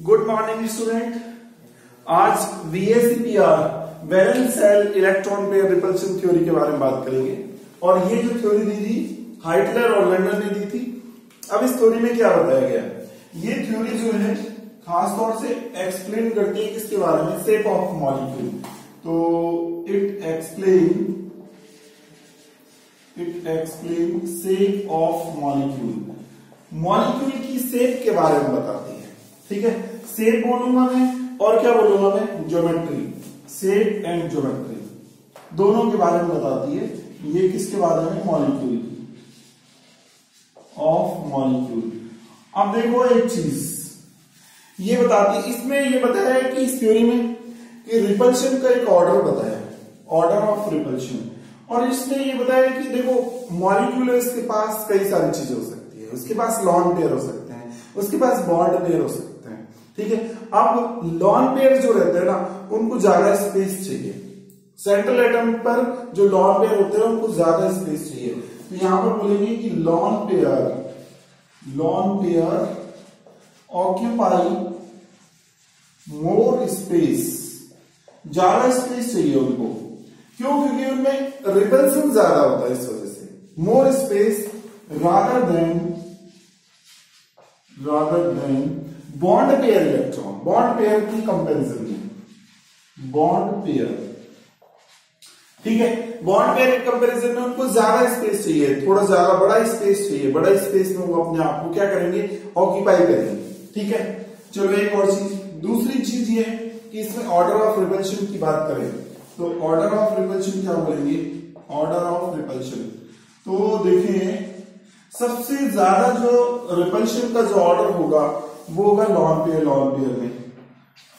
Good morning student. आज VACPR valence shell electron pair repulsion theory के बारे में बात करेंगे। और ये जो थ्योरी दी थी हाइटलर और लंडन ने दी थी। अब इस थ्योरी में क्या बताया गया, ये थ्योरी जो है खासतौर से एक्सप्लेन करती है किसके बारे में, शेप ऑफ मॉलिक्यूल। तो it explain shape of molecule, molecule की शेप के बारे में बताती है। ठीक है, शेप बोलूंगा मैं और क्या बोलूंगा मैं, ज्योमेट्री, शेप एंड ज्योमेट्री दोनों के बारे में बताती है। ये किसके बारे में, मॉलिक्यूल ऑफ मॉलिक्यूल। अब देखो एक चीज ये बताती है, इसमें ये बताया है कि इस थ्योरी में कि रिपल्शन का एक ऑर्डर बताया है, ऑर्डर ऑफ रिपल्शन। और इसमें ये बताया कि देखो मॉलिक्यूल है, इसके पास कई सारी चीजें हो सकती है, उसके पास लॉन पेयर हो सकते हैं, उसके पास बॉन्ड पेयर हो सकते हैं। ठीक है, अब लॉन पेयर जो रहते हैं ना, उनको ज्यादा स्पेस चाहिए। सेंट्रल एटम पर जो लॉन पेयर होते हैं उनको ज्यादा स्पेस चाहिए। तो यहां पर बोलेंगे कि lone pair occupy more space, ज्यादा स्पेस चाहिए उनको। क्यों? क्योंकि उनमें रिपल्सन ज्यादा होता है, इस वजह से more space rather than bond pair electron. Bond pair की कंपेरिजन में बॉन्ड पेयर, ठीक है, बॉन्ड पेयर के कंपैरिजन में उनको ज्यादा स्पेस चाहिए, थोड़ा ज्यादा बड़ा स्पेस चाहिए। बड़ा स्पेस में वो अपने आप को क्या करेंगे, ऑक्यूपाई करेंगे। ठीक है, चलो एक और चीज, दूसरी चीज ये है कि इसमें ऑर्डर ऑफ रिपल्शन की बात करें तो ऑर्डर ऑफ रिपल्शन क्या बोलेंगे, ऑर्डर ऑफ रिपल्शन। तो देखें सबसे ज्यादा जो रिपल्शन का जो ऑर्डर होगा वो होगा लॉन पेयर में।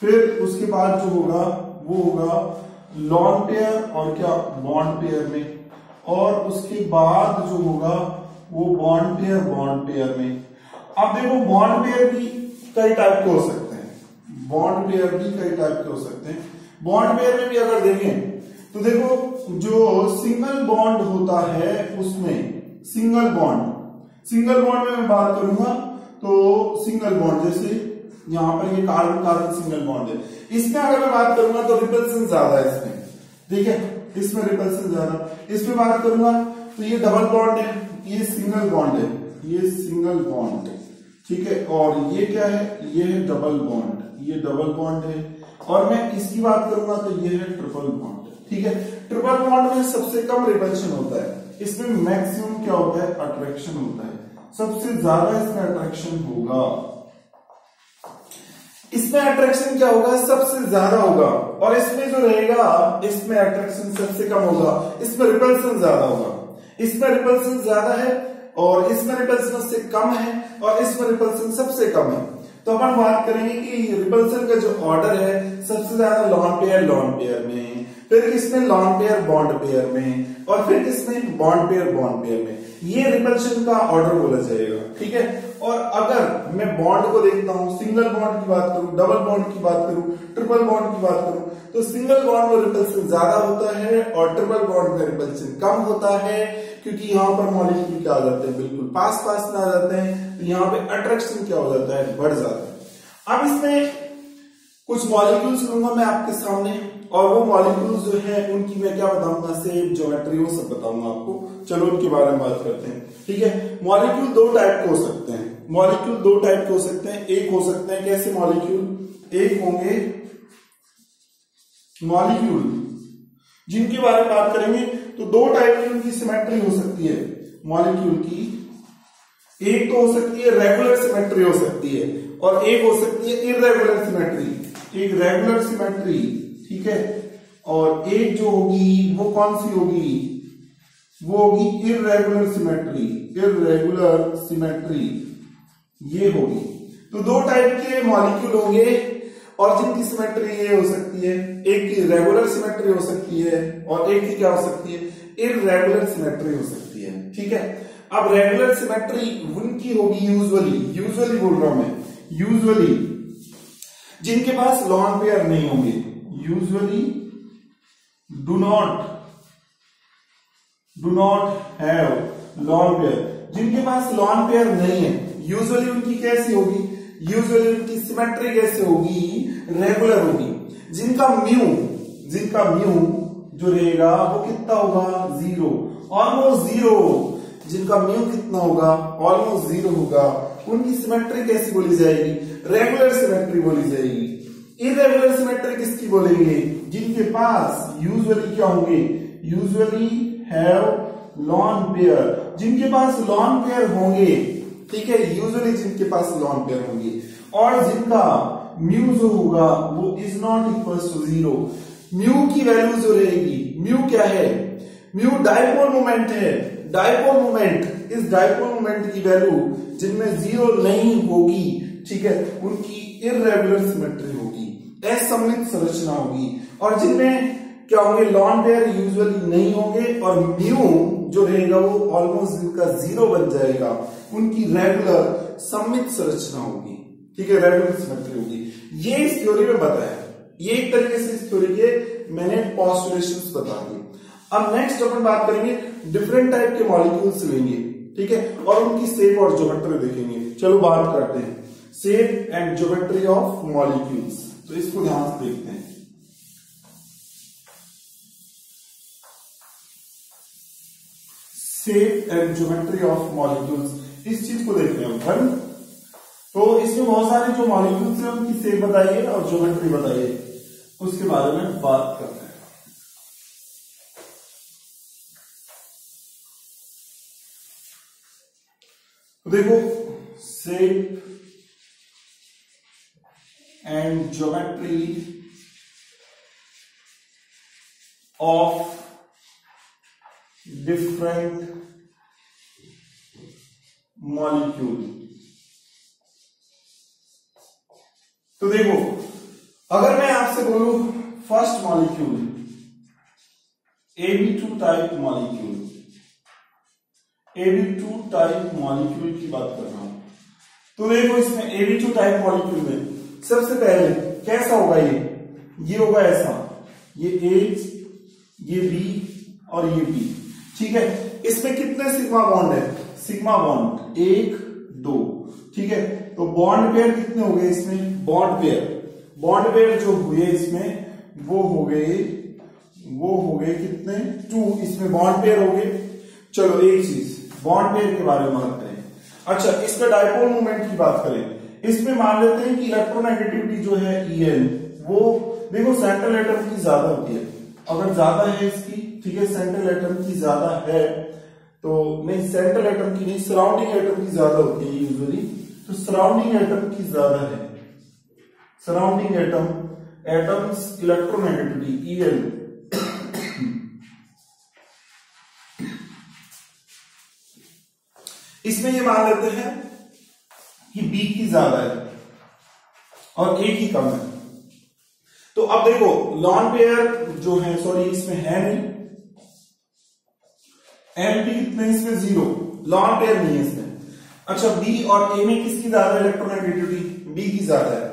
फिर उसके बाद जो होगा वो होगा लॉन पेयर और क्या, बॉन्ड पेयर में। और उसके बाद जो होगा वो बॉन्ड पेयर में। अब देखो बॉन्ड पेयर भी कई टाइप के हो सकते हैं, बॉन्ड पेयर भी कई टाइप के हो सकते हैं। बॉन्ड पेयर में भी अगर देखें तो देखो जो सिंगल बॉन्ड होता है उसमें सिंगल बॉन्ड में मैं बात करूंगा तो सिंगल बॉन्ड, जैसे यहां पर ये कार्बन कार्बन सिंगल बॉन्ड है, इसमें अगर मैं बात करूंगा तो रिपल्सन ज्यादा है इसमें। ठीक है, इसमें रिपल्सन ज्यादा। इसमें बात करूंगा तो ये डबल बॉन्ड है, ये सिंगल बॉन्ड है, ये सिंगल बॉन्ड। ठीक है, और ये क्या है, ये है डबल बॉन्ड, ये डबल बॉन्ड है। और मैं इसकी बात करूंगा तो ये है ट्रिपल बॉन्ड। ठीक है, ट्रिपल बॉन्ड में सबसे कम रिपल्शन होता है, इसमें मैक्सिमम क्या होता है, अट्रैक्शन होता है। सबसे ज्यादा इसमें अट्रैक्शन होगा, इसमें अट्रैक्शन क्या होगा, सबसे ज्यादा होगा। और इसमें जो रहेगा इसमें अट्रैक्शन सबसे कम होगा, इसमें रिपल्सन ज्यादा होगा। इसमें रिपल्सन ज्यादा है और इसमें रिपल्सन से कम है और इसमें रिपल्सन सबसे कम है। तो अपन बात करेंगे कि रिपल्सन का जो ऑर्डर है सबसे ज्यादा लॉन पेयर में, फिर किसमें, लॉन पेयर बॉन्ड पेयर में, और फिर किसमें, बॉन्ड पेयर में। ये रिपल्शन का ऑर्डर बोला जाएगा। ठीक है, और अगर मैं बॉन्ड को देखता हूं, सिंगल बॉन्ड की बात करूं, डबल बॉन्ड की बात करूं, ट्रिपल बॉन्ड की बात करूं, तो सिंगल बॉन्ड में रिपल्शन ज्यादा होता है और ट्रिपल बॉन्ड में रिपल्शन कम होता है, क्योंकि यहाँ पर मॉलिक्यूल क्या आ जाते हैं, बिल्कुल पास में आ जाते हैं। तो यहाँ पे अट्रैक्शन क्या हो जाता है, बढ़ जाता है। अब इसमें कुछ मॉलिक्यूल्स लूंगा मैं आपके सामने, और वो मॉलिक्यूल्स जो है उनकी मैं क्या बताऊंगा, शेप, ज्योमेट्री, वो सब बताऊंगा आपको। चलो उनके बारे में बात करते हैं। ठीक है, मॉलिक्यूल दो टाइप के हो सकते हैं, मॉलिक्यूल दो टाइप के हो सकते हैं। एक हो सकते हैं कैसे मॉलिक्यूल, एक होंगे मॉलिक्यूल जिनके बारे में बात करेंगे तो दो टाइप की उनकी सिमेट्री हो सकती है मॉलिक्यूल की। एक तो हो सकती है रेगुलर सिमेट्री हो सकती है, और एक हो सकती है इर्रेगुलर सिमेट्री, एक रेगुलर सिमेट्री। ठीक है, और एक जो होगी वो कौन सी होगी, वो होगी इर्रेगुलर सिमेट्री, ये होगी। तो दो टाइप के मॉलिक्यूल होंगे और जिनकी सिमेट्री ये हो सकती है, एक की रेगुलर सिमेट्री हो सकती है और एक की क्या हो सकती है, इर्रेगुलर सिमेट्री हो सकती है। ठीक है, अब रेगुलर सिमेट्री उनकी होगी यूजुअली बोल रहा हूं मैं, यूजुअली जिनके पास लॉन पेयर नहीं होंगे, usually do not have lone pair, जिनके पास लॉन पेयर नहीं है यूजुअली उनकी कैसी होगी, यूजुअली उनकी सिमेट्री कैसे होगी, रेगुलर होगी। जिनका म्यू जो रहेगा वो कितना होगा, 0, ऑलमोस्ट 0। जिनका म्यू कितना होगा, ऑलमोस्ट 0 होगा, उनकी सिमेट्री कैसी बोली जाएगी, रेगुलर सिमेट्री बोली जाएगी। इरेगुलर सिमेट्री किसकी बोलेंगे, जिनके पास यूजुअली क्या होंगे, यूजुअली हैव लॉन पेयर, जिनके पास लॉन पेयर होंगे, ठीक है, यूजुअली जिनके पास लॉन पेयर होंगे, और जिनका म्यू जो होगा वो is not equal to 0। Mu की वैल्यू जो रहेगी, म्यू क्या है, म्यू डाइपोल मोमेंट है, डाइपोल मोमेंट, इस डाइपोल मोमेंट की वैल्यू जिनमें 0 नहीं होगी, ठीक है, उनकी इरेगुलर सिमेट्री होगी, असममित संरचना होगी। और जिनमें क्या होंगे, लॉन पेयर यूजुअली नहीं होंगे, और म्यू जो रहेगा वो ऑलमोस्ट जिनका 0 बन जाएगा, उनकी रेगुलर सममित संरचना होगी, ठीक है, रेगुलर सिमेट्री होगी। ये इस थ्योरी में बताया, ये एक तरीके से इस थ्योरी के मैंने पोस्टुलेशंस बता दिए। अब नेक्स्ट अपन बात करेंगे, डिफरेंट टाइप के मॉलिक्यूल्स लेंगे, ठीक है, और उनकी शेप और ज्योमेट्री देखेंगे। चलो बात करते हैं shape and geometry of molecules. तो इसको ध्यान से देखते हैं। Shape and geometry of molecules, इस चीज को देखते हैं अपन। तो इसमें बहुत सारे जो मॉलिक्यूल्स हैं उनकी शेप बताइए और ज्योमेट्री बताइए, उसके बारे में बात करते हैं। तो देखो, shape and geometry of different molecule. तो देखो, अगर मैं आपसे बोलूं first molecule Ab2 type molecule, Ab2 type molecule की बात कर रहा हूं, तो देखो इसमें Ab2 टाइप मॉलिक्यूल में सबसे पहले कैसा होगा, ये होगा ऐसा, ये A, ये B और ये B, ठीक है। इसमें कितने सिग्मा बॉन्ड है, सिग्मा बॉन्ड 1 2, ठीक है। तो बॉन्ड पेयर कितने हो गए इसमें, बॉन्ड पेयर जो हुए इसमें वो हो गए कितने, 2, इसमें बॉन्ड पेयर हो गए। चलो एक चीज बॉन्ड पेयर के बारे में बात करें। अच्छा, इसका डाइपोल मोमेंट की बात करें, इसमें मान लेते हैं कि इलेक्ट्रोनेगेटिविटी जो है En, वो देखो सेंट्रल एटम की ज्यादा होती है, अगर ज्यादा है इसकी, ठीक है, सेंट्रल एटम की ज्यादा है, तो नहीं, सेंट्रल एटम की नहीं, सराउंडिंग एटम की ज्यादा होती है यूजुअली, तो सराउंडिंग एटम की ज्यादा है, सराउंडिंग एटम्स इलेक्ट्रोनेगेटिविटी En, इसमें ये मान लेते हैं कि B की ज्यादा है और A की कम है। तो अब देखो लॉन पेयर जो है, सॉरी इसमें है नहीं, Mp कितने इसमें 0, लॉन पेयर नहीं है इसमें। अच्छा, B और A में किसकी ज्यादा इलेक्ट्रोनेगेटिविटी, B की ज्यादा है।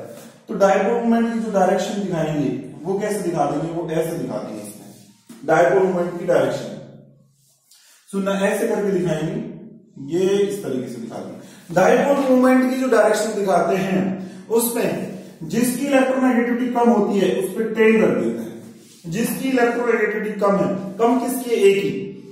तो डाइपोल मोमेंट की जो डायरेक्शन दिखाएंगे वो कैसे दिखा देंगे, वो ऐसे दिखा देंगे। इसमें डाइपोल मोमेंट की डायरेक्शन सुनना, ऐसे करके दिखाएंगे, ये इस तरीके से दिखा देंगे। डाइपोल मोमेंट की जो डायरेक्शन दिखाते हैं उसमें जिसकी इलेक्ट्रोनेगेटिविटी कम होती है उस पर टेल रख देते हैं, जिसकी इलेक्ट्रोनेगेटिविटी कम है, कम किसकी है, A की,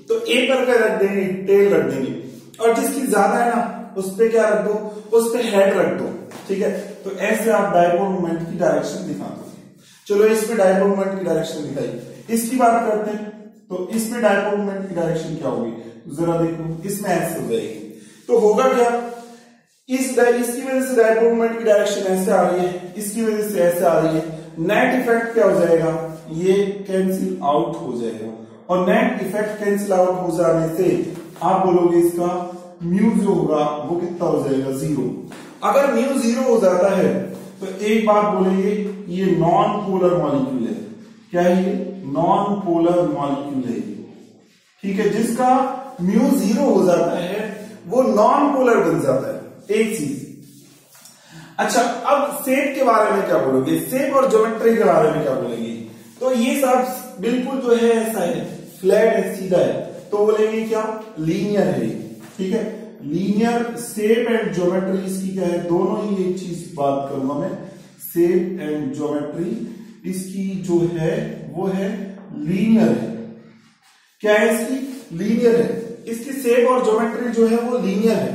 तो A पर क्या रख देंगे, टेल रख देंगे। और जिसकी ज्यादा है ना उस पर क्या रख दो, उस पर हेड रख दो, ठीक है। तो ऐसे आप डाइपोल मोमेंट की डायरेक्शन दिखा दो। चलो इसमें डाइपोल मोमेंट की डायरेक्शन दिखाई, इसकी बात करते हैं। तो इसमें डाइपोल मोमेंट की डायरेक्शन क्या होगी, जरा देखो, इसमें ऐसे हो जाएगी। तो होगा क्या, इसकी वजह से डाइपोल मोमेंट की डायरेक्शन ऐसे आ रही है, इसकी वजह से ऐसे आ रही है, नेट इफेक्ट क्या हो जाएगा, ये कैंसिल आउट हो जाएगा। और नेट इफेक्ट कैंसिल आउट हो जाने से आप बोलोगे इसका म्यू जो होगा वो कितना हो जाएगा, 0। अगर म्यू 0 हो जाता है तो एक बात बोलेंगे, ये नॉन पोलर मॉलिक्यूल है। क्या है ये, नॉन पोलर मॉलिक्यूल है, ठीक है। जिसका म्यू 0 हो जाता है वो नॉन पोलर बन जाता है, एक चीज। अच्छा, अब शेप के बारे में क्या बोलोगे, शेप और ज्योमेट्री के बारे में क्या बोलेंगे। तो ये सब बिल्कुल जो है ऐसा है, फ्लैट है, सीधा है, तो बोलेंगे क्या, लीनियर है, ठीक है। लीनियर शेप एंड ज्योमेट्री इसकी क्या है, दोनों ही एक चीज बात करूंगा मैं, शेप एंड ज्योमेट्री इसकी जो है वो है लीनियर है। क्या है इसकी, लीनियर है, इसकी शेप और ज्योमेट्री जो है वो लीनियर है,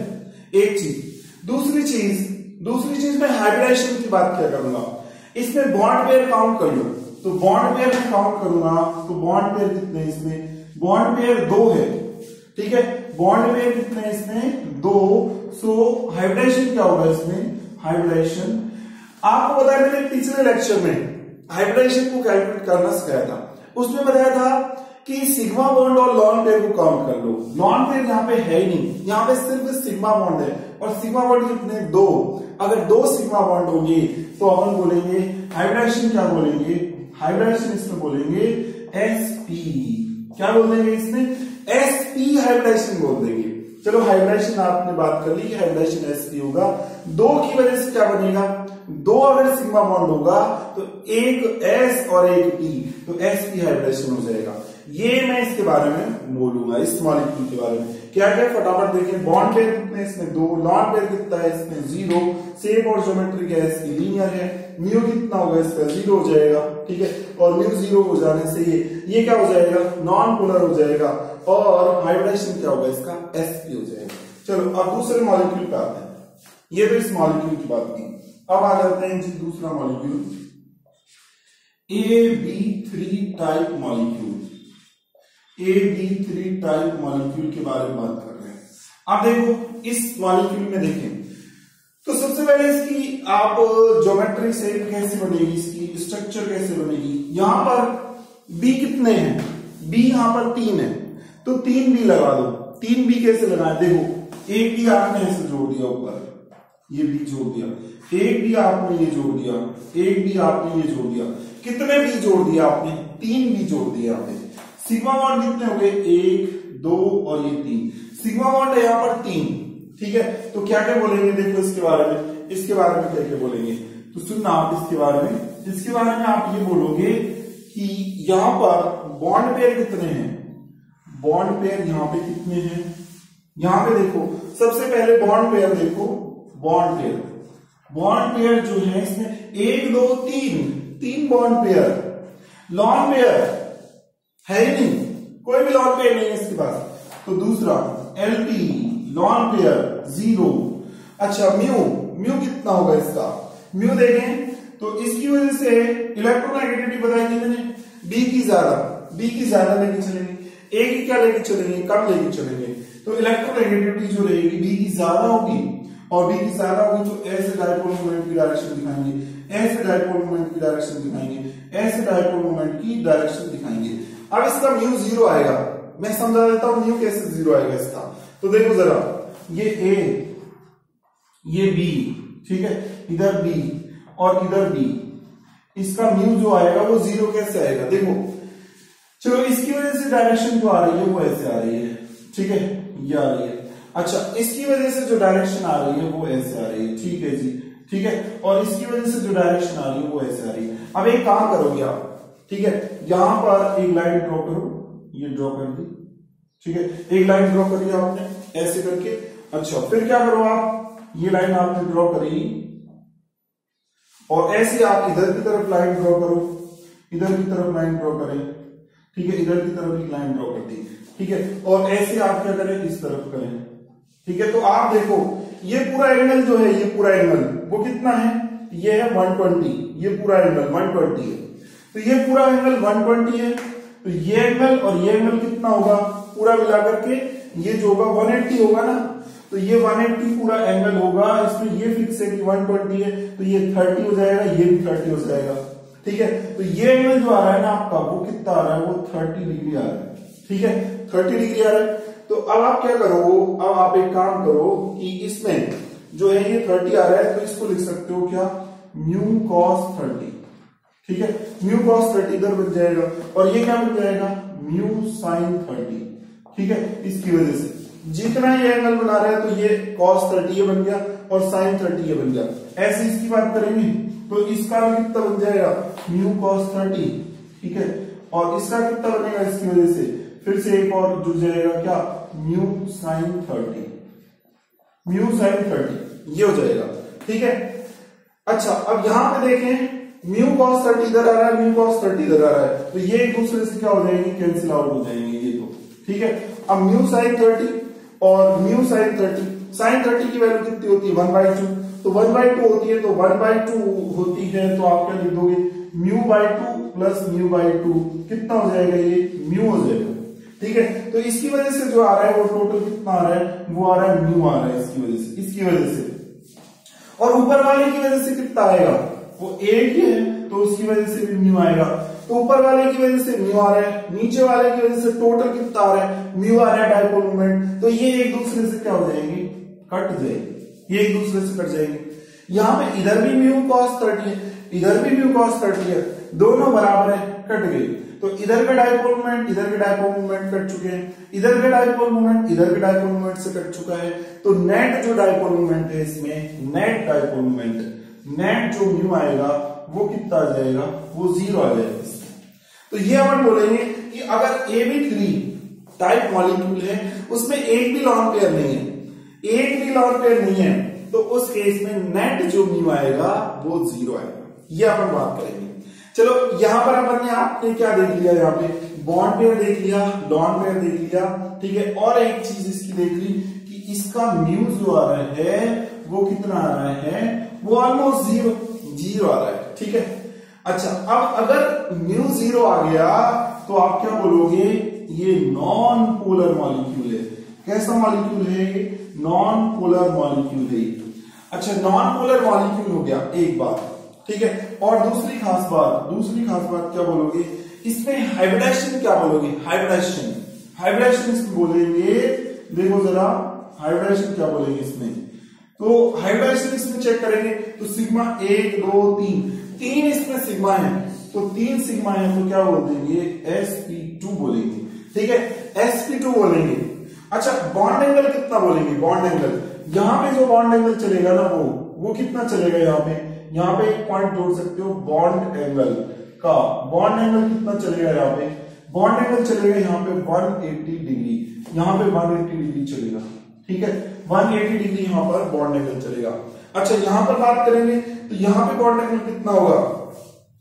एक चीज। दूसरी चीज मैं हाइब्रिडाइजेशन की बात क्या करूंगा, इसमें बॉन्ड पेयर काउंट कर लो, तो बॉन्ड पेयर में काउंट करूंगा तो बॉन्ड पेयर कितने हैं इसमें, बॉन्ड पेयर 2 है, ठीक है, बॉन्ड पेयर कितने हैं इसमें 2। सो हाइब्रिडाइजेशन क्या होगा इसमें, हाइब्रिडाइजेशन आपको बताया मैंने पिछले लेक्चर में हाइब्रिडाइजेशन को कैलकुलेट करना सिखाया था, उसमें बताया था कि सिग्मा बॉन्ड और लॉन पेयर को काउंट कर लो। लॉन पेयर यहाँ पे है ही नहीं, यहाँ पे सिर्फ सिग्मा बॉन्ड है, और सिग्मा बॉन्ड कितने 2, अगर 2 सिग्मा बॉन्ड होंगे तो अपन बोलेंगे हाइब्रिडाइजेशन, क्या बोलेंगे हाइब्रिडाइजेशन, इसमें बोलेंगे sp, क्या बोल देंगे इसमें sp हाइब्रिडाइजेशन बोल देंगे। चलो हाइब्रिडाइजेशन आपने बात कर ली, हाइब्रिडाइजेशन sp होगा, 2 की वजह से क्या बनेगा, 2 अगर सिग्मा बॉन्ड होगा तो एक s और एक p, तो sp हाइब्रिडाइजेशन हो जाएगा। ये मैं इसके बारे में बोलूंगा, इस मॉलिक्यूल के बारे में। क्या क्या फटाफट देखें, बॉन्ड पेयर कितने इसमें 2, लॉन पेयर कितना है इसमें 0, शेप और ज्योमेट्री क्या है इसकी लीनियर है, म्यू कितना होगा इसका 0 हो जाएगा, ठीक है, और म्यू 0 हो जाने से ये क्या हो जाएगा, नॉन पोलर हो जाएगा, और हाइब्रिडाइजेशन क्या होगा इसका sp हो जाएगा। चलो अब दूसरे मॉलिक्यूल पे आते हैं, ये तो इस मॉलिक्यूल की बात की, अब आ जाते हैं जी दूसरा molecule AB3 type molecule, AB3 type molecule के बारे में बात कर रहे हैं। अब देखो इस मॉलिक्यूल में देखें तो सबसे पहले इसकी आप ज्योमेट्री से कैसे बनेगी, इसकी स्ट्रक्चर कैसे बनेगी। यहां पर B कितने हैं, B यहां पर 3 है, तो 3 B लगा दो। 3 B कैसे लगाए, देखो एक B आपने ऐसे जोड़ दिया ऊपर, ये B जोड़ दिया, एक B आपने ये जोड़ दिया, एक B आपने ये जोड़ दिया, कितने B जोड़ दिया आपने, 3 B जोड़ दिया आपने। सिग्मा बॉन्ड कितने हो गए, 1 2 और ये 3, सिग्मा बॉन्ड है यहाँ पर 3, ठीक है। तो क्या क्या बोलेंगे देखो इसके बारे में, इसके बारे में क्या क्या बोलेंगे, तो सुनना आप इसके बारे में आप ये बोलोगे कि यहाँ पर बॉन्ड पेयर कितने हैं, बॉन्ड पेयर यहाँ पे कितने हैं, यहाँ पे देखो सबसे पहले बॉन्ड पेयर देखो, बॉन्ड पेयर जो है इसमें 1 2 3 बॉन्ड पेयर, लॉन पेयर है ही नहीं, कोई भी लॉन पेयर नहीं है इसके पास। तो दूसरा LP लॉन पेयर 0। अच्छा म्यू कितना होगा इसका, म्यू देखें तो इसकी वजह से इलेक्ट्रोनेगेटिविटी बताई थी मैंने, B की ज्यादा लेके चलेंगे, A की क्या लेके चलेंगे, कम लेके चलेंगे, तो इलेक्ट्रोनेगेटिविटी जो रहेगी B की ज्यादा होगी, और B की ज्यादा होगी तो ऐसे डायपोल मोमेंट की डायरेक्शन दिखाएंगे, ऐसे डायपोल मोमेंट की डायरेक्शन दिखाएंगे, ऐसे डायपोल मोमेंट की डायरेक्शन दिखाएंगे। अब इसका म्यू 0 आएगा, मैं समझा देता हूं म्यू कैसे 0 आएगा इसका। तो देखो जरा, ये A ये B, ठीक है, इधर B और इधर B, इसका म्यू जो आएगा वो 0 कैसे आएगा, देखो चलो इसकी वजह से डायरेक्शन जो आ रही है वो ऐसे आ रही है, ठीक है, ये आ रही है। अच्छा इसकी वजह से जो डायरेक्शन आ रही है वो ऐसे आ रही है, ठीक है जी, ठीक है, और इसकी वजह से जो डायरेक्शन आ रही है वो ऐसे आ रही है। अब एक काम करोगे आप, ठीक है, यहां पर एक लाइन ड्रॉ करो, ये ड्रॉ कर दी, ठीक है, एक लाइन ड्रॉ करी आपने ऐसे करके। अच्छा फिर क्या करो आप, ये लाइन आपने ड्रॉ करी और ऐसे आप इधर की तरफ लाइन ड्रॉ करो, इधर की तरफ लाइन ड्रॉ करें, ठीक है, इधर की तरफ एक लाइन ड्रॉ कर दी, ठीक है, और ऐसे आप क्या करें, इस तरफ करें, ठीक है। तो आप देखो ये पूरा एंगल जो है, ये पूरा एंगल वो कितना है, ये है 120, ये पूरा एंगल 120 है, तो ये पूरा एंगल 120 है, तो ये एंगल और ये एंगल कितना होगा, पूरा मिला करके ये जो होगा 180 होगा ना, तो ये 180 पूरा एंगल होगा, इसमें ये फिक्स है कि 120 है, तो ये 30 हो जाएगा, ये भी 30 हो जाएगा, ठीक है। तो ये एंगल जो आ रहा है ना आपका, वो कितना आ रहा है, वो 30 डिग्री आ रहा है, ठीक है, 30 डिग्री आ रहा है। तो अब आप क्या करो, अब आप एक काम करो कि इसमें जो है ये 30 आ रहा है, तो इसको लिख सकते हो क्या, म्यू cos 30, ठीक है, म्यू cos 30 इधर बन जाएगा, और ये क्या बन जाएगा, म्यू sin 30, ठीक है। इसकी वजह से जितना ये एंगल बना रहा है, तो ये cos 30 ये बन गया और sin 30 ये बन गया। ऐसे इसकी बात करेंगे तो इसका भी कितना बन जाएगा, म्यू cos 30, ठीक है, और इसका कितना बनेगा, इसकी वजह से फिर से एक और जुड़ जाएगा क्या, म्यू sin 30, म्यू साइन 30 ये हो जाएगा। ठीक है, अच्छा अब यहां पे देखें म्यू कॉस 30 इधर आ रहा है, म्यू कॉस 30 इधर आ रहा है, तो ये एक दूसरे से क्या हो जाएंगे, कैंसिल आउट हो जाएंगे ये तो। ठीक है, अब म्यू साइन 30 और म्यू साइन 30, साइन 30 की वैल्यू कितनी होती है 1/2, तो 1/2 होती है, तो 1/2 होती है तो आप क्या लिख दोगे μ/2 प्लस μ/2 कितना हो जाएगा, ये म्यू हो जाएगा। ठीक है, तो इसकी वजह से जो आ रहा है वो टोटल कितना आ रहा है, वो आ रहा है म्यू आ रहा है इसकी वजह से, और ऊपर वाले की वजह से कितना आएगा, वो 8 ही है तो उसकी वजह से भी म्यू आएगा। तो ऊपर वाले की वजह से म्यू आ रहा है, नीचे वाले की वजह से टोटल कितना आ रहा है, म्यू आ रहा है डायपोल मोमेंट, तो ये एक दूसरे से क्या हो जाएंगे, कट जाएंगे, ये एक दूसरे से कट जाएंगे। यहां पे इधर भी म्यू कॉस 30 है, इधर भी म्यू कॉस 30 है, दोनों बराबर है, कट गए, तो इधर का डायपोल मोमेंट इधर के डायपोल मोमेंट कट चुके हैं, इधर का डायपोल मोमेंट इधर के डायपोल मोमेंट से कट चुका है, तो नेट जो डायपोल मोमेंट है इसमें, नेट डायपोल मोमेंट, नेट जो म्यू आएगा वो कितना आ जाएगा, वो 0 आ जाएगा इसमें। तो ये अपन बोलेंगे कि अगर Ab3 टाइप मॉलिक्यूल है उसमें एक भी लॉन पेयर नहीं है, एक भी लॉन पेयर नहीं है, तो उस केस में नेट जो म्यू आएगा वो 0 आएगा, ये अपन बात करेंगे। चलो यहां पर अपन ने आपने क्या देख लिया, यहाँ पे बॉन्ड पेयर देख लिया, लॉन पेयर देख लिया। ठीक है, और एक चीज इसकी देख ली कि इसका म्यू जो आ रहा है वो कितना आ रहा है, वो ऑलमोस्ट 0 आ रहा है। ठीक है, अच्छा अब अगर म्यू 0 आ गया तो आप क्या बोलोगे, ये नॉन पोलर मॉलिक्यूल है। कैसा मॉलिक्यूल है ये, नॉन पोलर मॉलिक्यूल है। अच्छा नॉन पोलर मॉलिक्यूल हो गया एक बात। ठीक है, और दूसरी खास बात क्या बोलोगे, इसमें हाइब्रिडाइजेशन क्या बोलोगे, हाइब्रिडाइजेशन इसमें बोलेंगे, देखो जरा हाइब्रिडाइजेशन क्या बोलेंगे इसमें, तो हाइब्रिडाइजेशन इसमें चेक करेंगे तो सिग्मा 1 2 3 इसमें सिग्मा है, तो 3 सिग्मा है तो क्या बोल देंगे, sp2 बोलेंगे। ठीक है, sp2 बोलेंगे। अच्छा बॉन्ड एंगल कितना बोलेंगे, बॉन्ड एंगल, यहां पे जो बॉन्ड एंगल चलेगा ना वो कितना चलेगा, यहाँ पे एक पॉइंट जोड़ सकते हो, बॉन्ड एंगल का, बॉन्ड एंगल कितना चलेगा, यहाँ पे बॉन्ड एंगल चलेगा यहाँ पे 180 डिग्री, यहाँ पे 180 डिग्री चलेगा। ठीक है, 180 डिग्री यहाँ पर बॉन्ड एंगल चलेगा। अच्छा यहां पर बात करेंगे तो यहाँ पे बॉन्ड एंगल कितना होगा,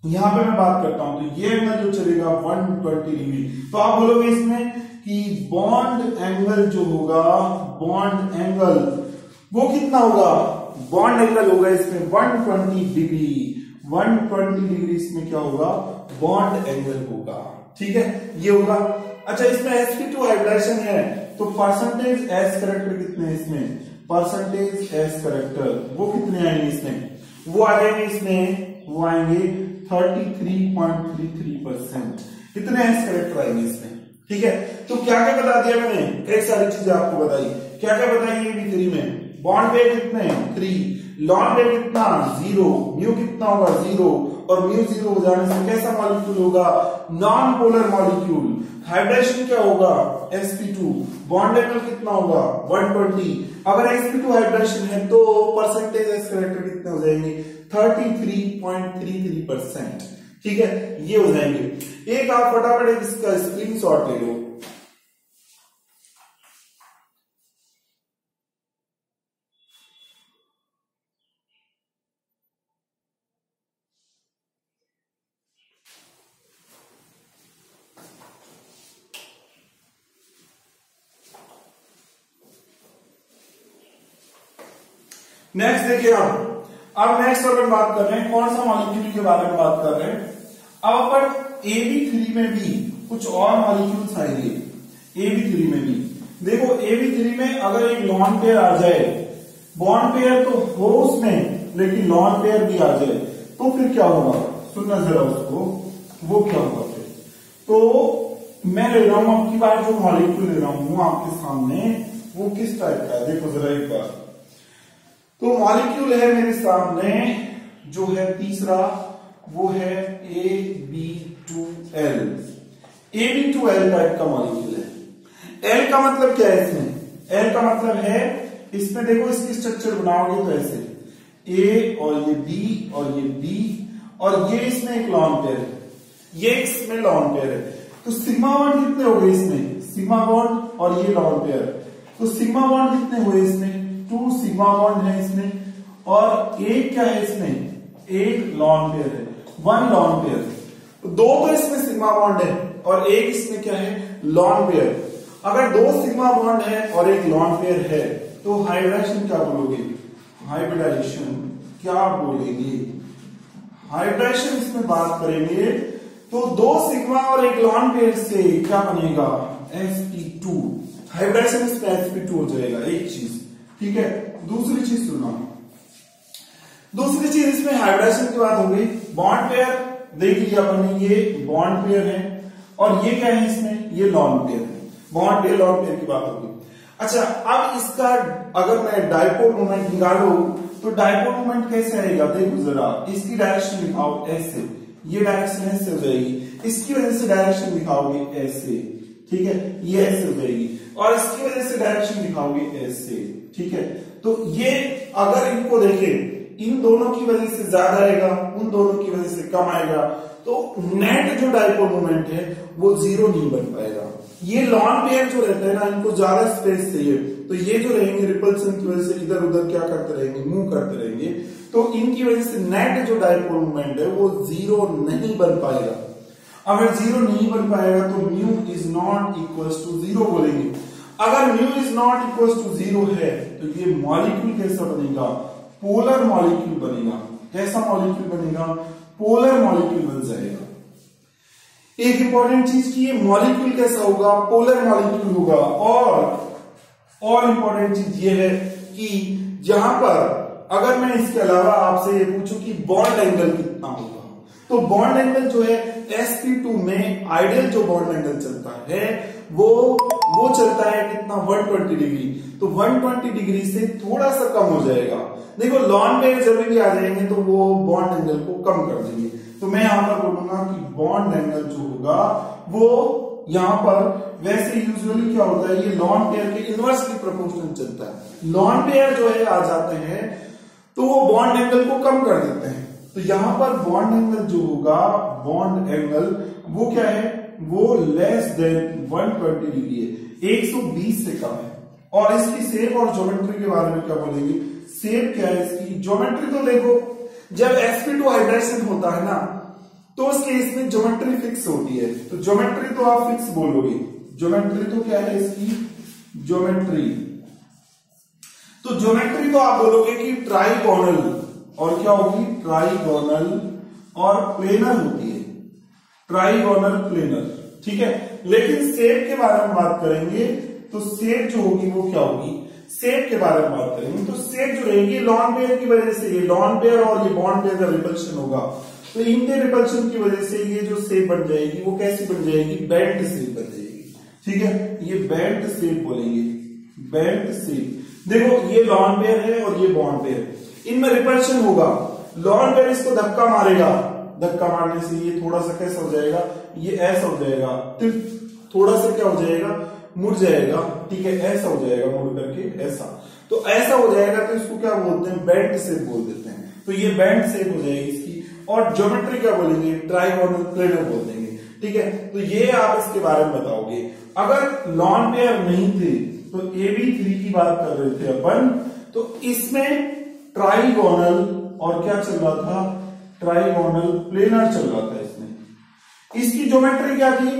यहां पे मैं बात करता हूं तो ये एंगल जो चलेगा 120 डिग्री, तो आप बोलोगे इसमें कि बॉन्ड एंगल जो होगा, बॉन्ड एंगल वो कितना होगा, बॉन्ड एंगल होगा इसमें 120 डिग्री, 120 डिग्री इसमें क्या होगा, बॉन्ड एंगल होगा। ठीक है, ये होगा। अच्छा इसमें sp2 हाइब्रिडाइजेशन है तो परसेंटेज एस करेक्टर कितने हैं इसमें, परसेंटेज एस करेक्टर वो कितने आएंगे इसमें, वो आ जाएंगे इसमें, वो आएंगे 33.33%, कितने एस करेक्टर आएंगे इसमें। ठीक है, तो क्या क्या बता दिया मैंने, कई सारी चीजें आपको बताई, क्या क्या बताई Ab3 में, बॉन्ड पेयर कितने 3, लॉन पेयर कितना 0, म्यू कितना होगा 0, और म्यू 0 हो जाने से कैसा मॉलिक्यूल होगा, नॉन पोलर मॉलिक्यूल। हाइब्रिडेशन क्या होगा sp2, बॉन्ड एंगल कितना होगा 120, अगर sp2 हाइब्रिडेशन है तो परसेंटेज एस करेक्टर कितने हो जाएंगे 33.33%। ठीक है, ये हो जाएंगे। एक आप फटाफट इसका स्क्रीनशॉट ले लो, नेक्स्ट देखिए अब नेक्स्ट अपन बात कर रहे हैं कौन सा मॉलिक्यूल के बारे में बात कर रहे हैं। अब अपन Ab3 में भी कुछ और मॉलिक्यूल्स आएंगे, Ab3 में भी देखो, Ab3 में अगर एक लॉन पेयर आ जाए, बॉन्ड पेयर तो हो उसमें लेकिन लॉन पेयर भी आ जाए तो फिर क्या होगा, सुनना जरा उसको, वो क्या होगा फिर। तो मैं ले रहा हूं अब की बार जो मॉलिक्यूल ले रहा हूं आपके सामने, वो किस टाइप का है, देखो जरा एक बार। तो मॉलिक्यूल है मेरे सामने जो है तीसरा, वो है Ab2L, Ab2L टाइप का मॉलिक्यूल है। L का मतलब क्या है इसमें, L का मतलब है इसमें देखो इसकी स्ट्रक्चर बनाओगे तो ऐसे A और ये B और ये B और ये इसमें एक लॉन पेयर है, ये इसमें लॉन पेयर है, तो सिग्मा बॉन्ड कितने हो गए इसमें, सिग्मा बॉन्ड और ये लॉन पेयर, तो सिग्मा बॉन्ड कितने हुए इसमें 2 सिग्मा बॉन्ड है इसमें, और एक क्या है इसमें, एक लॉन पेयर है, 1 लॉन पेयर। दो तो इसमें सिग्मा बॉन्ड है और एक इसमें क्या है, लॉन पेयर। अगर 2 सिग्मा बॉन्ड है और एक लॉन पेयर है तो हाइब्रिडाइजेशन क्या बोलोगे, हाइब्रिडाइजेशन क्या बोलेंगे, हाइब्रिडाइजेशन इसमें बात करेंगे तो 2 सिग्मा और एक लॉन पेयर से क्या बनेगा, sp2। हाइब्रिडाइजेशन इसमें sp2 हो जाएगा, एक चीज। ठीक है, दूसरी चीज सुनो, दूसरी चीज इसमें हाइब्रिडाइजेशन की बात हो गई। बॉन्ड पेयर देख लिया अपन ने, ये बॉन्ड पेयर है और ये क्या है इसमें, ये लॉन पेयर है। बॉन्ड पेयर लॉन पेयर की बात होगी। अच्छा, अब इसका अगर मैं डाइपोल मोमेंट निकालू तो डाइपोल मोमेंट कैसे आएगा, देखो जरा, इसकी डायरेक्शन लिखाओ ऐसे, ये डायरेक्शन ऐसे हो जाएगी, इसकी वजह से डायरेक्शन लिखाओगे ऐसे, ठीक है, ये ऐसे हो जाएगी, और इसकी वजह से डायरेक्शन लिखाओगे ऐसे। ठीक है, तो ये अगर इनको देखें, इन दोनों की वजह से ज्यादा आएगा, उन दोनों की वजह से कम आएगा, तो नेट जो डाइपोल मोमेंट है वो 0 नहीं बन पाएगा। ये लॉन पेयर जो रहते हैं ना, इनको ज्यादा स्पेस चाहिए, तो ये जो रहेंगे रिपल्सन की वजह से इधर उधर क्या करते रहेंगे, मूव करते रहेंगे, तो इनकी वजह से नेट जो डाइपोल मोमेंट है वो 0 नहीं बन पाएगा। अगर 0 नहीं बन पाएगा तो mu is not equal to 0 बोलेंगे। अगर mu is not equal to 0 है तो ये मॉलिक्यूल कैसा बनेगा, पोलर मॉलिक्यूल बनेगा। कैसा मॉलिक्यूल बनेगा, पोलर मॉलिक्यूल बन जाएगा। एक इंपॉर्टेंट चीज की, ये मॉलिक्यूल कैसा होगा, पोलर मॉलिक्यूल होगा। और इंपॉर्टेंट चीज ये है कि यहां पर अगर मैं इसके अलावा आपसे ये पूछूं कि बॉन्ड एंगल कितना होगा, तो बॉन्ड एंगल जो है sp2 में आइडियल जो बॉन्ड एंगल चलता है वो चलता है कितना, 120 डिग्री। तो 120 डिग्री से थोड़ा सा कम हो जाएगा। देखो लॉन पेयर जब भी आ जाएंगे तो वो बॉन्ड एंगल को कम कर देंगे। तो मैं यहां पर बोलूंगा कि बॉन्ड एंगल जो होगा वो यहां पर, वैसे यूजुअली क्या होता है, ये लॉन पेयर के इनवर्सली प्रोपोर्शनल चलता है। लॉन पेयर जो है आ जाते हैं तो वो बॉन्ड एंगल को कम कर देते हैं। तो यहां पर बॉन्ड एंगल जो होगा, बॉन्ड एंगल वो क्या है, वो लेस देन 120 डिग्री है, 120 से कम है। और इसकी शेप और ज्योमेट्री के बारे में क्या बोलेंगे, शेप क्या है इसकी, ज्योमेट्री तो देखो, जब sp2 हाइब्रिडाइजेशन होता है ना तो उस केस में ज्योमेट्री फिक्स होती है। तो ज्योमेट्री तो आप फिक्स बोलोगे, ज्योमेट्री तो क्या है इसकी, ज्योमेट्री तो ज्योमेट्री तो आप बोलोगे कि ट्राइगोनल, और क्या होगी, ट्राइगोनल और प्लेनर होती है, ट्राइगोनल प्लेनर। ठीक है, लेकिन शेप के बारे में बात करेंगे तो शेप जो होगी वो क्या होगी, शेप के बारे में बात करेंगे तो शेप जो रहेगी लॉन पेयर की वजह से, ये लॉन पेयर और ये बॉन्ड पेयर का रिपल्शन होगा, तो इनके रिपल्शन की वजह से ये जो शेप बन जाएगी वो कैसी बन जाएगी, बेल्ट शेप बन जाएगी। ठीक है, ये बेल्ट शेप बोलेंगे, बेल्ट शेप। देखो ये लॉन पेयर है और ये बॉन्ड पेयर, इनमें रिपल्शन होगा, लॉन पेयर इसको धक्का मारेगा, धक्का मारने से ये थोड़ा सा कैसा हो जाएगा, ये ऐसा हो जाएगा, थोड़ा सा क्या हो जाएगा, मुड़ जाएगा। ठीक है, ऐसा हो जाएगा मुड़ करके ऐसा, तो ऐसा हो जाएगा तो इसको क्या बोलते हैं, बेंट शेप बोल देते हैं। तो ये बेंट शेप हो जाएगी इसकी, और ज्योमेट्री क्या बोलेंगे, ट्राइगोनल प्लेनर बोल देंगे। ठीक है, तो ये आप इसके बारे में बताओगे। अगर लॉन पेयर नहीं थे तो AB3 की बात कर रहे थे अपन, तो इसमें ट्राइगोनल और क्या चल रहा था, ट्राइगोनल प्लेनर चल रहा था इसमें। इसकी ज्योमेट्री क्या थी,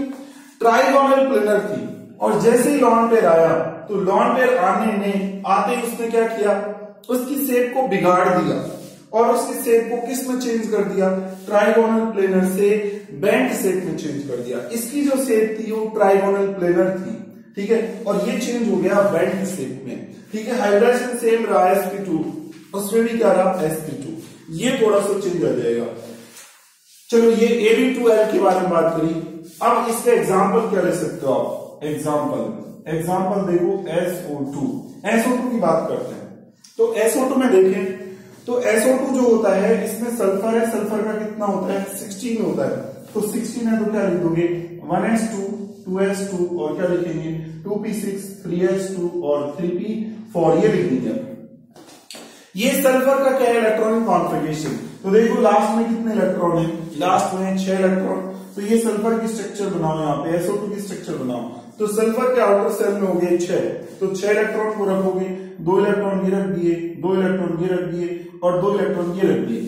ट्राइगोनल प्लेनर थी। और जैसे ही लॉन पेयर आया तो लॉन पेयर आते ही उसने क्या किया, उसकी शेप को बिगाड़ दिया और उसकी शेप को किस में चेंज कर दिया, ट्राइगोनल प्लेनर से बेंट शेप में चेंज कर दिया। इसकी जो शेप थी वो ट्राइगोनल प्लेनर थी। ठीक है, और ये चेंज हो गया बेंट शेप में। ठीक है, हाइब्रिडाइजेशन सेम रहा sp2, उसमें भी क्या रहा sp2, ये थोड़ा सा चेंज आ जाएगा। चलो ये AB2L के बारे में बात करी। अब इसका एग्जाम्पल क्या ले सकते हो आप, एग्जाम्पल देखो SO2 की बात करते हैं। तो SO2 में देखें तो SO2 जो होता है इसमें सल्फर है, सल्फर का कितना होता है, 16 होता है। तो 16 है तो क्या लिख दोगे, 1s2 2s2 और क्या लिखेंगे, 2p6 3s2 और 3p4, ये लिख दीजिए। ये सल्फर का क्या है, इलेक्ट्रॉनिक कॉन्फ़िगरेशन। तो देखो लास्ट में कितने इलेक्ट्रॉन है, लास्ट में 6 इलेक्ट्रॉन। तो ये सल्फर की स्ट्रक्चर बनाओ, यहाँ पे SO2 की स्ट्रक्चर बनाओ। तो सल्फर के आउटर सेल में हो गए 6, तो 6 इलेक्ट्रॉन को रखोगे, 2 इलेक्ट्रॉन ये रख दिए, 2 इलेक्ट्रॉन ये रख दिए और 2 इलेक्ट्रॉन ये रख दिए।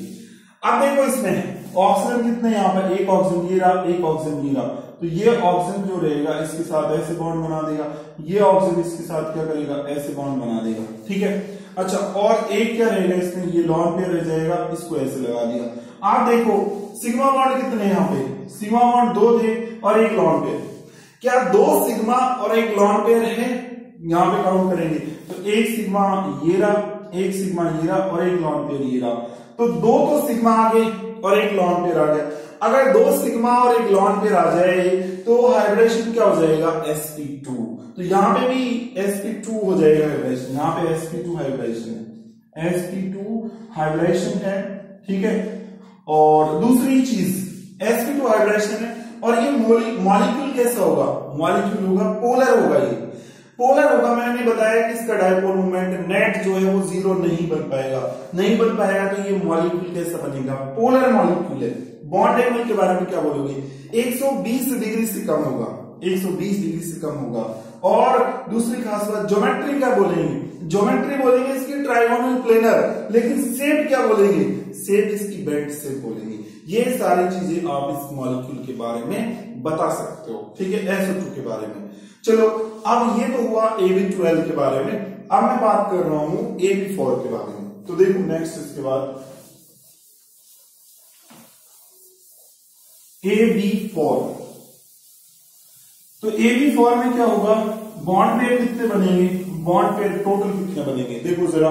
अब देखो इसमें ऑक्सीजन कितने यहाँ पर, एक ऑक्सीजन ये रहा, एक ऑक्सीजन ये रहा, तो ये ऑक्सीजन जो रहेगा इसके साथ ऐसे बॉन्ड बना देगा, ये ऑक्सीजन इसके साथ क्या करेगा, ऐसे बॉन्ड बना देगा, ठीक है। अच्छा, और एक क्या रहेगा इसमें, ये लॉन पेयर रह जाएगा, इसको ऐसे लगा दिया। आप देखो सिग्मा बॉन्ड कितने यहाँ पे, सिग्मा बॉन्ड 2 थे और एक लॉन पेयर, क्या 2 सिग्मा और एक लॉन पेयर है, यहाँ पे काउंट करेंगे तो एक सिग्मा ये रहा, एक सिग्मा ये रहा और एक लॉन पेयर ये रहा, तो 2 तो सिग्मा आ गए और एक लॉन पेयर आ गया। अगर 2 सिग्मा और एक लॉन पेयर आ जाए तो हाइब्रिडेशन क्या हो जाएगा, sp2, तो यहां पे भी sp2 हो जाएगा हाइब्रिडेशन, यहां पे sp2 हाइब्रिडेशन है, sp2 हाइब्रिडेशन है, ठीक है। और दूसरी चीज sp2 हाइब्रिडेशन है, और ये मॉलिक्यूल कैसा होगा, मॉलिक्यूल होगा पोलर होगा, ये पोलर होगा। मैंने बताया कि इसका डायपोल मोमेंट नेट जो है वो 0 नहीं बन पाएगा, नहीं बन पाएगा तो ये मॉलिक्यूल कैसा बनेगा, पोलर मॉलिक्यूल है। बॉन्ड एंगल के बारे में क्या बोलोगे, 120 डिग्री से कम होगा, 120 डिग्री से कम होगा। और दूसरी खास बात, ज्योमेट्री क्या बोलेंगे, ज्योमेट्री बोलेंगे इसकी ट्राइगोनल प्लेनर, लेकिन शेप क्या बोलेंगे, शेप इसकी बेंट शेप बोलेंगे। ये सारी चीजें आप इस मॉलिक्यूल के बारे में बता सकते हो, ठीक है, SO2 के बारे में। चलो अब ये तो हुआ Ab12 के बारे में, अब मैं बात कर रहा हूं Ab4 के बारे में। तो देखो नेक्स्ट इसके बाद Ab4, तो Ab4 में क्या होगा, बॉन्ड पेयर कितने बनेंगे, बॉन्ड पेयर टोटल कितने बनेंगे, देखो जरा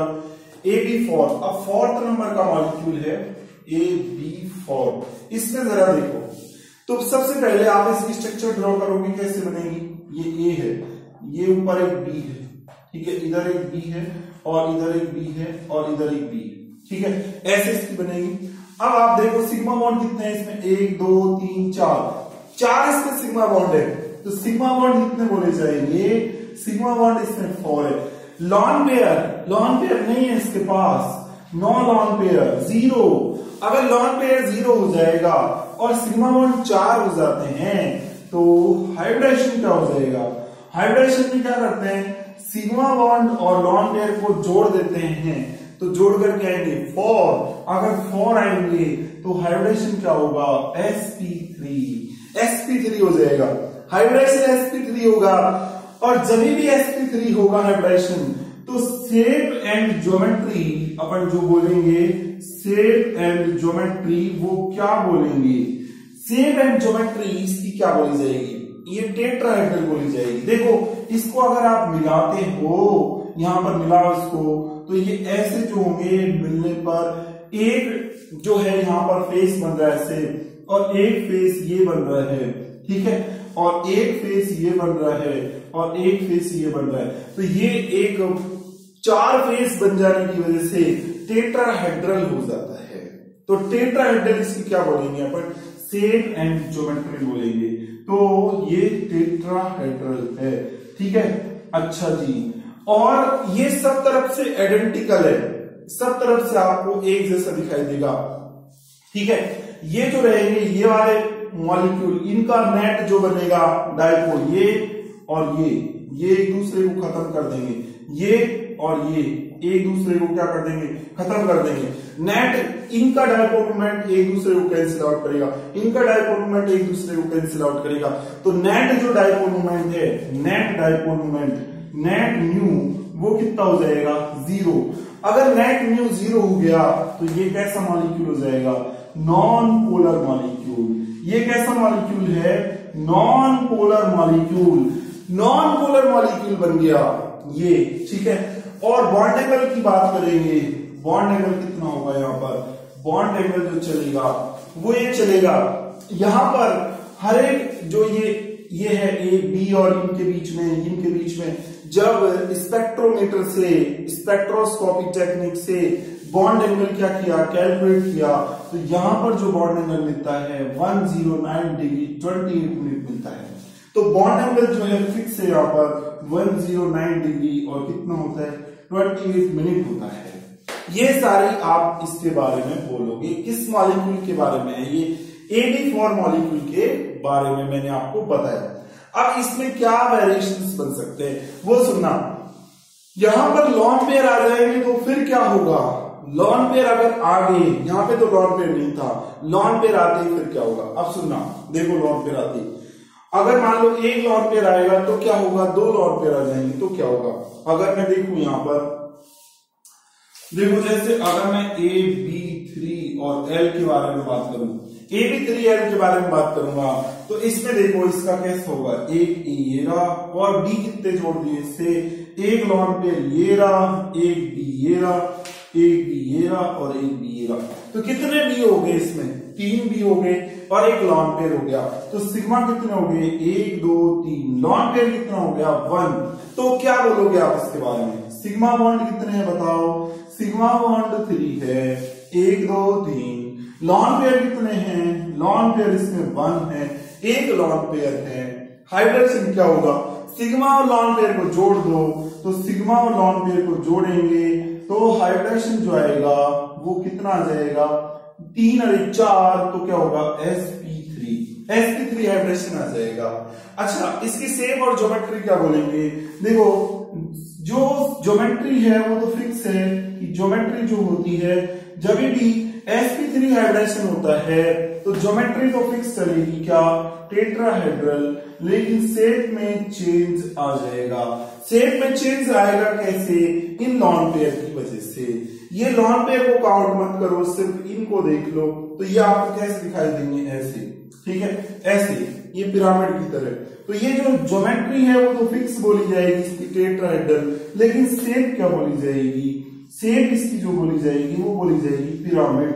Ab4, अब 4th नंबर का मॉलिक्यूल है Ab4, इसमें जरा देखो। तो सबसे पहले आप इसकी स्ट्रक्चर ड्रॉ करोगे, कैसे बनेगी, ये A है, ये ऊपर एक B है, ठीक है, इधर एक B है और इधर एक B है और इधर एक B, ठीक है, ऐसे इसकी बनेगी। अब आप देखो सिग्मा बॉन्ड कितने हैं इसमें, 1 2 3 4 इसमें सिग्मा बॉन्ड है, तो सिग्मा बॉन्ड कितने बोले जाएंगे, सिग्मा बॉन्ड इसमें 4 है। लॉन पेयर नहीं है इसके पास, नो लॉन पेयर 0। अगर लॉन पेयर 0 हो जाएगा और सिग्मा बॉन्ड 4 हो जाते हैं तो हाइब्रिडेशन क्या हो जाएगा, हाइब्रिडेशन में क्या करते हैं, सिग्मा बॉन्ड और लॉन पेयर को जोड़ देते हैं, तो जोड़ करके आएंगे 4, अगर 4 आएंगे तो हाइब्रिडेशन क्या होगा, sp3 हो जाएगा, हाइब्रिडेशन sp3 होगा। और जब भी sp3 होगा हाइब्रिडेशन, तो शेप एंड ज्योमेट्री अपन जो बोलेंगे, शेप एंड ज्योमेट्री, वो क्या बोलेंगे, शेप एंड ज्योमेट्री इसकी क्या बोली जाएगी, ये टेट्राहेड्रल बोली जाएगी। देखो इसको अगर आप मिलाते हो, यहां पर मिलाओ इसको, तो ये ऐसे जो होंगे मिलने पर एक जो है यहां पर फेस बन रहा है ऐसे, और एक फेस ये बन रहा है, ठीक है, और एक फेस ये बन रहा है और एक फेस ये बन रहा है, तो ये एक 4 फेस बन जाने की वजह से टेट्राहेड्रल हो जाता है। तो टेट्राहेड्रल इसकी क्या बोलेंगे अपन, शेप एंड ज्योमेट्री बोलेंगे, तो ये टेट्राहेड्रल है, ठीक है। अच्छा जी, और ये सब तरफ से आइडेंटिकल है, सब तरफ से आपको एक जैसा दिखाई देगा, ठीक है। ये जो रहेंगे ये वाले मॉलिक्यूल, इनका नेट जो बनेगा डायपोल, ये और ये एक दूसरे को खत्म कर देंगे, ये और ये एक दूसरे को क्या कर देंगे, खत्म कर देंगे। नेट इनका डायपोल मोमेंट एक दूसरे को कैंसिल आउट करेगा, इनका डायपोल मोमेंट एक दूसरे को कैंसिल आउट करेगा, तो नेट जो डायपोल मोमेंट है, net dipole moment, net new वो कितना हो जाएगा, 0। अगर नेट न्यू 0 हो गया तो ये कैसा मॉलिक्यूल हो जाएगा, नॉन पोलर मॉलिक्यूल। ये कैसा मॉलिक्यूल है, non polar molecule, non polar molecule बन गया ये, ठीक है। और बॉन्ड एंगल की बात करेंगे, बॉन्ड एंगल कितना होगा, यहां पर बॉन्ड एंगल जो चलेगा वो ये चलेगा, यहां पर हर एक जो ये है ए बी और इनके बीच में जब स्पेक्ट्रोमीटर से, स्पेक्ट्रोस्कोपी टेक्निक से बॉन्ड एंगल क्या किया, कैलकुलेट किया, तो यहां पर जो बॉन्ड एंगल मिलता है 109 डिग्री 28 मिनट मिलता है। तो बॉन्ड एंगल जो है फिक्स है यहाँ पर 109 डिग्री और कितना होता है, 28 मिनट होता है। ये सारी आप इसके बारे में बोलोगे, किस मॉलिक्यूल के बारे में है, ये Ab4 मॉलिक्यूल के बारे में मैंने आपको बताया। अब इसमें क्या वेरिएशंस बन सकते हैं वो सुनना। यहां पर लॉन पेयर आ जाएंगे तो फिर क्या होगा, लॉन पेयर अगर आ गए, यहां पे तो लॉन पेयर नहीं था, लॉन पेयर आते ही फिर क्या होगा। अब सुनना, देखो लॉन पेयर आते ही अगर मान लो एक लॉन पेयर आएगा तो क्या होगा, दो लॉन पेयर आ जाएंगे तो क्या होगा। अगर मैं देखूं यहां पर देखो, जैसे अगर मैं ए बी 3 और एल के बारे में बात करूं, ए बी 3 एल के बारे में बात करूंगा तो इसमें देखो इसका कैसे होगा, एक ये रहा और बी कितने जोड़ दिए इससे, एक लॉन पेयर ये रहा, एक बी ये रहा, एक बी ये रहा और एक बी ये रहा। तो कितने बी हो गए इसमें, 3 बी हो गए और एक लॉन पेयर हो गया। तो सिग्मा कितने हो गए, 1 2 3, लॉन पेयर कितना हो गया 1। तो क्या बोलोगे आप इसके बारे में, सिग्मा बॉन्ड कितने हैं बताओ, सिग्मा बॉन्ड 3 है, 1 2 3। लॉन पेयर कितने हैं, लॉन पेयर इसमें 1 है, एक लॉन पेयर है। हाइड्रोजन क्या होगा, सिग्मा और लॉन पेयर को जोड़ दो, तो सिग्मा और लॉन पेयर को जोड़ेंगे तो हाइड्रोजन जो आएगा वो कितना आ जाएगा, 3 और 4, तो क्या होगा sp3 हाइड्रोजन आ जाएगा। अच्छा, इसकी शेप और ज्योमेट्री क्या बोलेंगे, देखो जो ज्योमेट्री है वो तो फिक्स है कि ज्योमेट्री जो होती है जब भी sp3 हाइब्रिडेशन होता है तो ज्योमेट्री तो फिक्स चलेगी, क्या टेट्राहेड्रल, लेकिन शेप में चेंज आ जाएगा। शेप में चेंज आएगा कैसे, इन लॉन पेयर की वजह से। ये लॉन पेयर को काउंट मत करो, सिर्फ इनको देख लो, तो ये आपको कैसे दिखाई देंगे, ऐसे, ठीक है, ऐसे, ये पिरामिड की तरह। तो ये जो ज्योमेट्री है वो तो फिक्स बोली जाएगी इसकी टेट्राहेड्रल, लेकिन शेप क्या बोली जाएगी, शेप इसकी जो बोली जाएगी वो बोली जाएगी पिरामिड,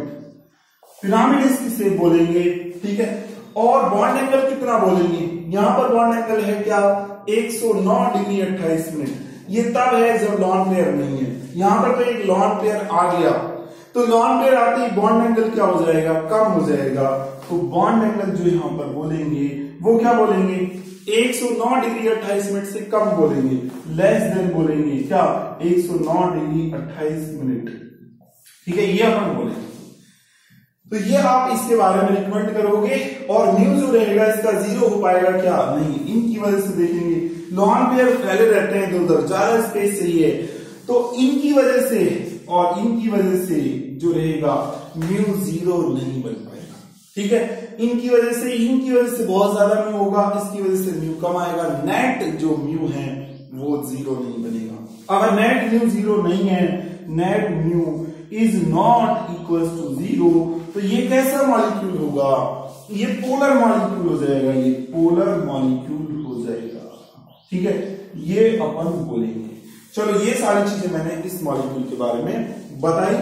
पिरामिड इसकी शेप बोलेंगे, ठीक है। और बॉन्ड एंगल कितना बोलेंगे, यहां पर बॉन्ड एंगल है क्या 109 डिग्री 28 मिनट। ये तब है जब लॉन पेयर नहीं है, यहां पर तो एक लॉन पेयर आ गया, तो लॉन पेयर आते ही बॉन्ड एंगल क्या हो जाएगा, कम हो जाएगा। तो बॉन्ड एंगल जो यहां पर बोलेंगे वो क्या बोलेंगे, 109 डिग्री 28 मिनट से कम बोलेंगे, लेस देन बोलेंगे, क्या 109 डिग्री 28 मिनट, ठीक है, ये अपन बोलेंगे। तो ये आप इसके बारे में रिकमेंड करोगे, और म्यू जो रहेगा इसका 0 हो पाएगा क्या, नहीं, इनकी वजह से देखेंगे लॉन पेयर फैले रहते हैं इधर उधर, ज्यादा स्पेस चाहिए, तो इनकी वजह से और इनकी वजह से जो रहेगा म्यू 0 नहीं बन पाएगा, ठीक है। इनकी वजह से बहुत ज्यादा म्यू होगा, इसकी वजह से म्यू कम आएगा, नेट जो म्यू है वो 0 नहीं बनेगा। अगर नेट म्यू 0 नहीं है, net mu is not equal to 0, तो ये कैसा मॉलिक्यूल होगा, ये पोलर मॉलिक्यूल हो जाएगा, ये पोलर मॉलिक्यूल हो जाएगा, ठीक है, ये अपन बोलेंगे। चलो, ये सारी चीजें मैंने इस मॉलिक्यूल के बारे में बताई।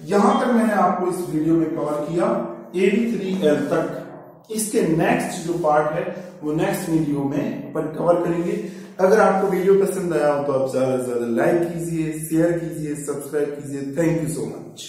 यहां तक मैंने आपको इस वीडियो में कवर किया AB3L तक। इसके नेक्स्ट जो पार्ट है वो नेक्स्ट वीडियो में अपन कवर करेंगे। अगर आपको वीडियो पसंद आया हो तो आप ज्यादा से ज्यादा लाइक कीजिए, शेयर कीजिए, सब्सक्राइब कीजिए। Thank you so much.